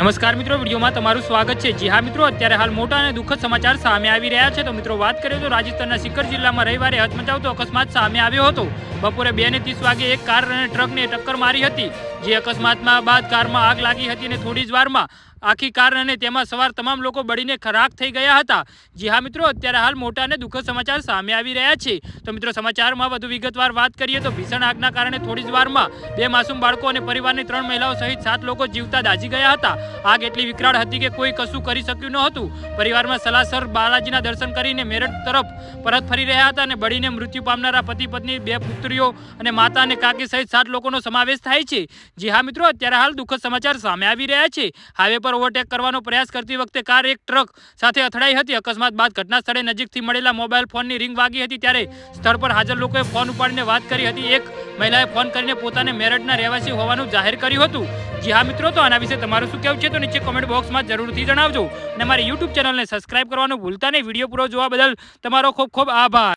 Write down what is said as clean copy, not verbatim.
નમસ્કાર મિત્રો, વિડીયોમાં તમારું સ્વાગત છે। જી હા મિત્રો, અત્યારે હાલ મોટા અને દુઃખદ સમાચાર સામે આવી રહ્યા છે। તો મિત્રો વાત કરીએ તો રાજસ્થાનના સિકર જિલ્લામાં રવિવારે હચમચાવતો અકસ્માત સામે આવ્યો હતો। બપોરે 2:30 વાગે એક કાર અને ટ્રકને ટક્કર મારી હતી। જે અકસ્માતમાં બાદ કારમાં આગ લાગી હતી અને થોડી જ વારમાં આખી કાર અને તેમાં સવાર તમામ લોકો બળીને ખાખ થઈ ગયા હતા। જી હા મિત્રો, અત્યારે હાલ મોટા અને દુઃખદ સમાચાર સામે આવી રહ્યા છે। તો મિત્રો સમાચારમાં વધુ વિગતવાર વાત કરીએ તો ભીષણ આગના કારણે થોડી જ વારમાં 2 માસૂમ બાળકો અને પરિવારની 3 મહિલાઓ સહિત 7 લોકો જીવતા દાઝી ગયા હતા। આગ એટલી વિકરાળ હતી કે કોઈ કશું કરી શક્યું ન હતું। પરિવારમાં સલાસર બાલાજીના દર્શન કરીને મેરઠ તરફ પરત ફરી રહ્યા હતા અને બળીને મૃત્યુ પામનારા પતિ પત્ની, 2 પુત્રીઓ અને માતા અને કાકી સહિત 7 લોકોનો સમાવેશ થાય છે। જી હા મિત્રો, અત્યારે હાલ દુઃખદ સમાચાર સામે આવી રહ્યા છે। હાઈવે પર ઓવરટેક કરવાનો પ્રયાસ કરતી વખતે કાર એક ટ્રક સાથે અથડાઈ હતી। અકસ્માત બાદ ઘટના સ્થળે નજીકથી મળેલા મોબાઈલ ફોનની રિંગ વાગી હતી ત્યારે સ્થળ પર હાજર લોકોએ ફોન ઉપાડીને વાત કરી હતી। એક મહિલાએ ફોન કરીને પોતાને મેરઠના રહેવાસી હોવાનું જાહેર કર્યું હતું। જી હા મિત્રો, તો આના વિશે તમારું શું કહેવું છે તો નીચે કોમેન્ટ બોક્સમાં જરૂરથી જણાવજો અને મારી યુટ્યુબ ચેનલને સબસ્ક્રાઇબ કરવાનું ભૂલતા નહીં। વિડીયો પૂરો જોવા બદલ તમારો ખૂબ ખૂબ આભાર।